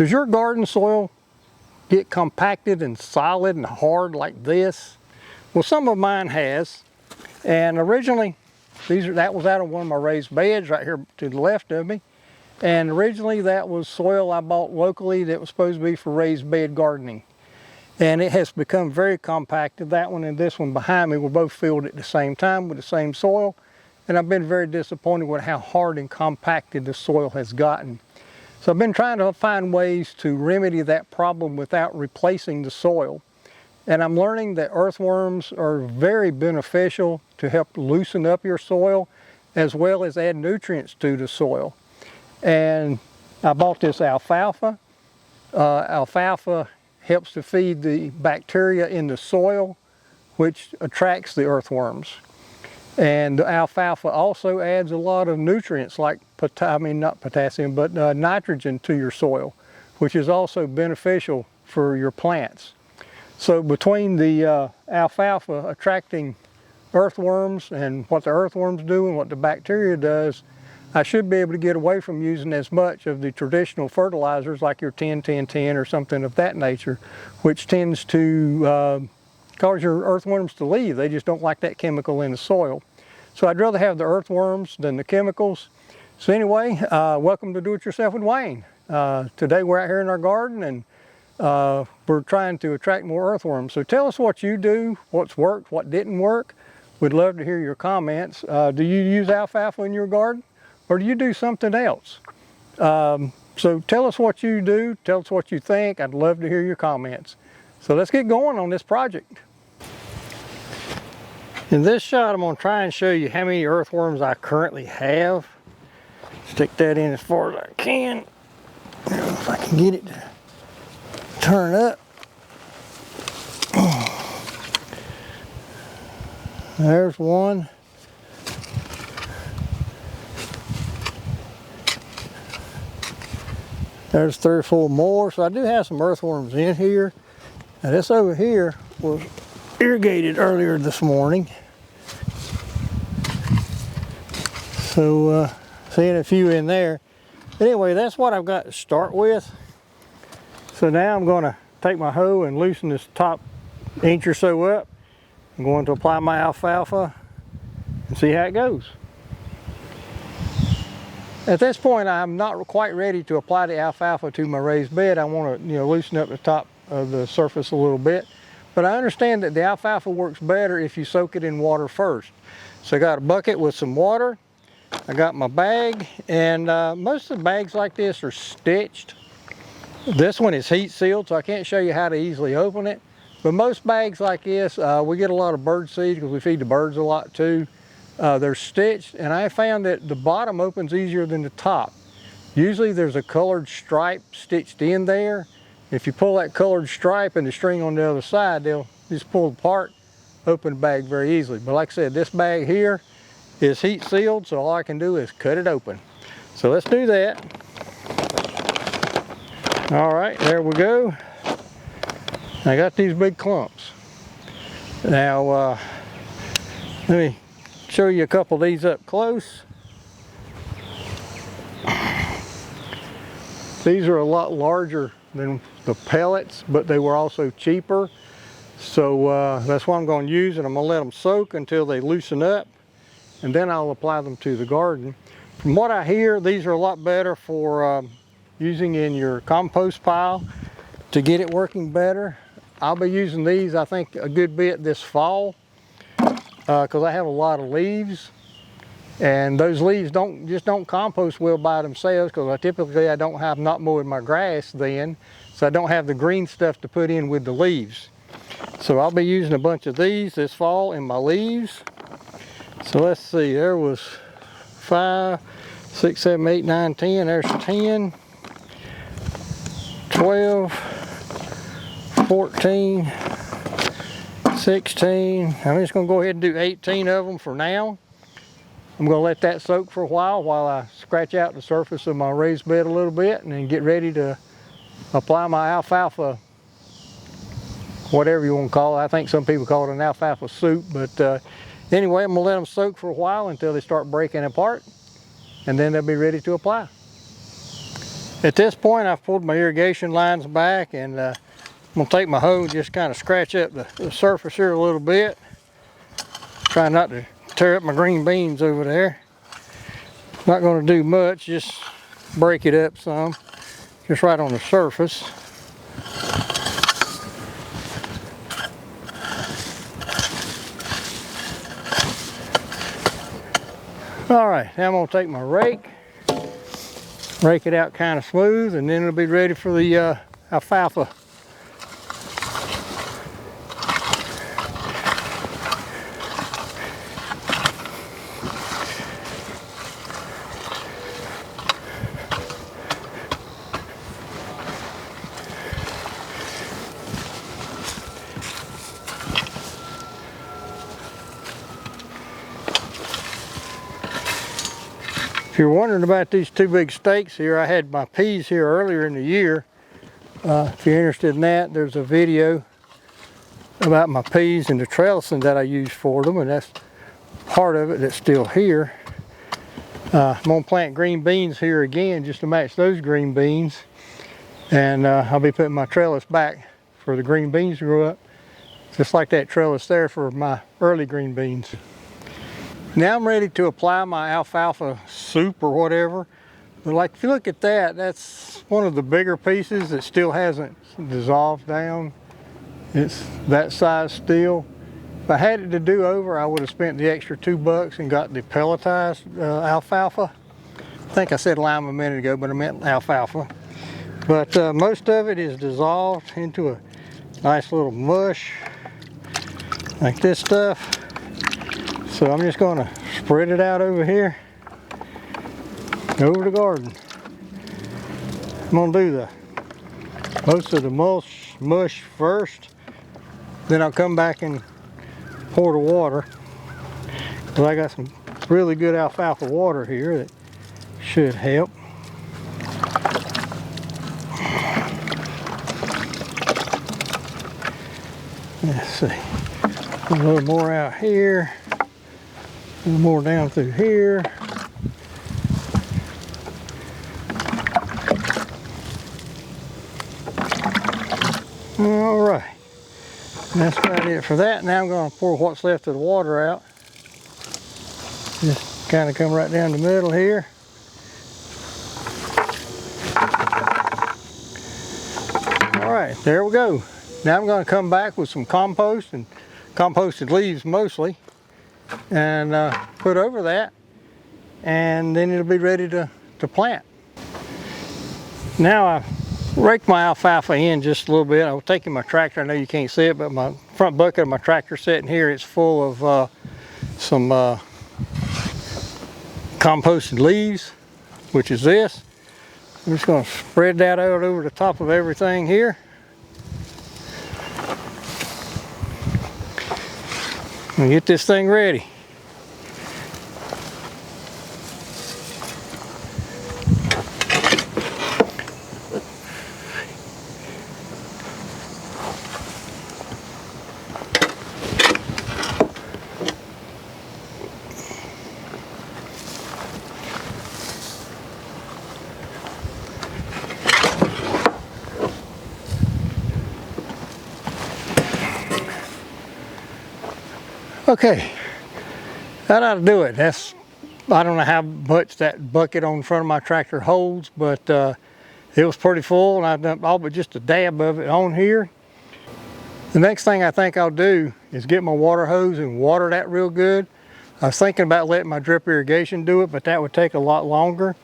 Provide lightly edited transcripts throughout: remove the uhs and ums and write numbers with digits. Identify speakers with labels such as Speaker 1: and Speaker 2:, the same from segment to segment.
Speaker 1: Does your garden soil get compacted and solid and hard like this? Well, some of mine has. And originally, that was out of one of my raised beds right here to the left of me. And originally that was soil I bought locally that was supposed to be for raised bed gardening. And it has become very compacted. That one and this one behind me were both filled at the same time with the same soil. And I've been very disappointed with how hard and compacted the soil has gotten. So I've been trying to find ways to remedy that problem without replacing the soil. And I'm learning that earthworms are very beneficial to help loosen up your soil as well as add nutrients to the soil. And I bought this alfalfa. Alfalfa helps to feed the bacteria in the soil, which attracts the earthworms. And the alfalfa also adds a lot of nutrients like, not potassium, but nitrogen to your soil, which is also beneficial for your plants. So between the alfalfa attracting earthworms and what the earthworms do and what the bacteria does, I should be able to get away from using as much of the traditional fertilizers like your 10-10-10 or something of that nature, which tends to cause your earthworms to leave. They just don't like that chemical in the soil. So I'd rather have the earthworms than the chemicals. So anyway, welcome to Do It Yourself with Wayne. Today we're out here in our garden and we're trying to attract more earthworms. So tell us what you do, what's worked, what didn't work. We'd love to hear your comments. Do you use alfalfa in your garden? Or do you do something else? So tell us what you do, tell us what you think. I'd love to hear your comments. So let's get going on this project. In this shot, I'm going to try and show you how many earthworms I currently have. Stick that in as far as I can. If I can get it to turn up. There's one. There's 3 or 4 more, so I do have some earthworms in here. Now this over here was irrigated earlier this morning. So seeing a few in there. But anyway, that's what I've got to start with. So now I'm going to take my hoe and loosen this top inch or so up. I'm going to apply my alfalfa and see how it goes. At this point, I'm not quite ready to apply the alfalfa to my raised bed. I want to, loosen up the top of the surface a little bit. But I understand that the alfalfa works better if you soak it in water first. So I got a bucket with some water. I got my bag, and most of the bags like this are stitched. This one is heat sealed, so I can't show you how to easily open it. But most bags like this, we get a lot of bird seed because we feed the birds a lot too. They're stitched, and I found that the bottom opens easier than the top. Usually there's a colored stripe stitched in there. If you pull that colored stripe and the string on the other side, they'll just pull apart, open the bag very easily. But like I said, this bag here is heat sealed, so all I can do is cut it open. So let's do that. All right, there we go. I got these big clumps. Now, let me show you a couple of these up close. These are a lot larger than the pellets, but they were also cheaper. So that's what I'm going to use, and I'm going to let them soak until they loosen up, and then I'll apply them to the garden. From what I hear, these are a lot better for using in your compost pile to get it working better. I'll be using these, I think, a good bit this fall because I have a lot of leaves, and those leaves just don't compost well by themselves because I'm not mowing my grass then, so I don't have the green stuff to put in with the leaves. So I'll be using a bunch of these this fall in my leaves. So let's see, there was 5, 6, 7, 8, 9, 10, there's 10, 12, 14, 16. I'm just going to go ahead and do 18 of them for now. I'm going to let that soak for a while I scratch out the surface of my raised bed a little bit and then get ready to apply my alfalfa, whatever you want to call it. I think some people call it an alfalfa soup, but anyway, I'm going to let them soak for a while until they start breaking apart, and then they'll be ready to apply. At this point, I've pulled my irrigation lines back, and I'm gonna take my hoe and just kind of scratch up the surface here a little bit. Try not to tear up my green beans over there. Not gonna do much, just break it up some, just right on the surface. All right, now I'm gonna take my rake it out kind of smooth, and then it'll be ready for the alfalfa. If you're wondering about these two big stakes here, I had my peas here earlier in the year. If you're interested in that, there's a video about my peas and the trellising that I use for them, and that's part of it that's still here. I'm gonna plant green beans here again just to match those green beans, and I'll be putting my trellis back for the green beans to grow up, just like that trellis there for my early green beans. Now I'm ready to apply my alfalfa soup or whatever. But like if you look at that, that's one of the bigger pieces that still hasn't dissolved down. It's that size still. If I had it to do over, I would have spent the extra $2 and got the pelletized alfalfa. I think I said lime a minute ago, but I meant alfalfa. But most of it is dissolved into a nice little mush, like this stuff. So I'm just going to spread it out over here, over the garden. I'm going to do most of the mush first, then I'll come back and pour the water. Because I got some really good alfalfa water here that should help. Let's see, a little more out here. A little more down through here. All right, that's about it for that. Now I'm going to pour what's left of the water out. Just kind of come right down the middle here. All right, there we go. Now I'm going to come back with some compost and composted leaves mostly, and put over that, and then it'll be ready to plant. Now I raked my alfalfa in just a little bit. I was taking my tractor, I know you can't see it, but my front bucket of my tractor sitting here, it's full of some composted leaves, which is this. I'm just going to spread that out over the top of everything here. And get this thing ready. Okay, that ought to do it. I don't know how much that bucket on the front of my tractor holds, but it was pretty full, and I've done all but just a dab of it on here. The next thing I think I'll do is get my water hose and water that real good. I was thinking about letting my drip irrigation do it, but that would take a lot longer.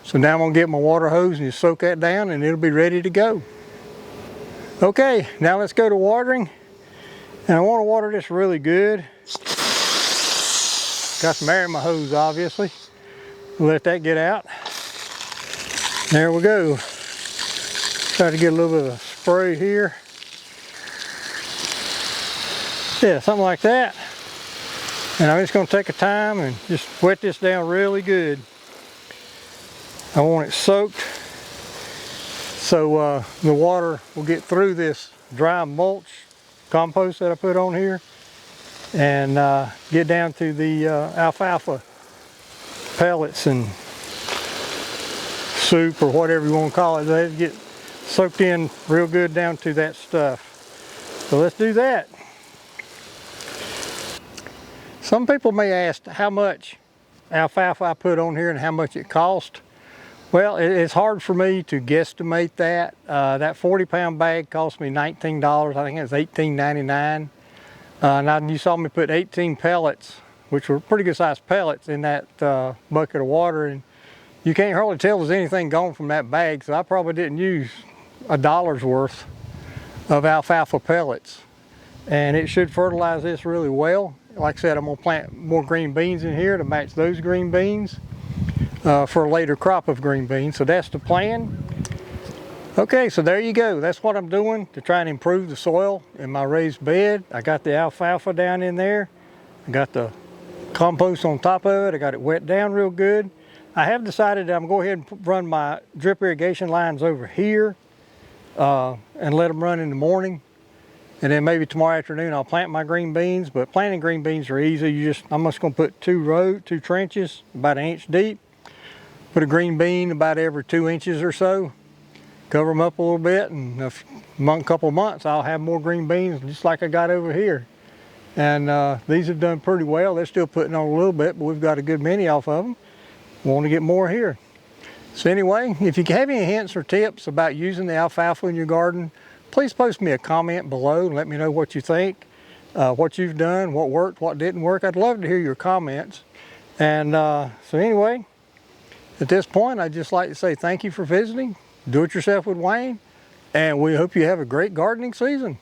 Speaker 1: So now I'm gonna get my water hose and just soak that down, and it'll be ready to go. Okay, now let's go to watering. And I want to water this really good. Got some air in my hose, obviously. Let that get out. There we go. Try to get a little bit of spray here. Yeah, something like that. And I'm just going to take a time and just wet this down really good. I want it soaked so the water will get through this dry mulch compost that I put on here, and get down to the alfalfa pellets and soup or whatever you want to call it. They get soaked in real good down to that stuff. So let's do that. Some people may ask how much alfalfa I put on here and how much it cost. Well, it's hard for me to guesstimate that. That 40-pound bag cost me $19. I think it was $18.99. Now you saw me put 18 pellets, which were pretty good sized pellets, in that bucket of water, and you can't hardly tell there's anything gone from that bag, so I probably didn't use $1's worth of alfalfa pellets. And it should fertilize this really well. Like I said, I'm going to plant more green beans in here to match those green beans for a later crop of green beans. So that's the plan. Okay, so there you go. That's what I'm doing to try and improve the soil in my raised bed. I got the alfalfa down in there. I got the compost on top of it. I got it wet down real good. I have decided that I'm going to go ahead and run my drip irrigation lines over here and let them run in the morning. And then maybe tomorrow afternoon I'll plant my green beans. But planting green beans are easy. I'm just going to put two trenches about 1 inch deep. Put a green bean about every 2 inches or so. Cover them up a little bit, and a couple of months I'll have more green beans just like I got over here. And these have done pretty well. They're still putting on a little bit, but we've got a good many off of them. We want to get more here. So anyway, if you have any hints or tips about using the alfalfa in your garden, please post me a comment below and let me know what you think, what you've done, what worked, what didn't work. I'd love to hear your comments. And so anyway, at this point, I'd just like to say thank you for visiting. Do it yourself with Wayne, and we hope you have a great gardening season.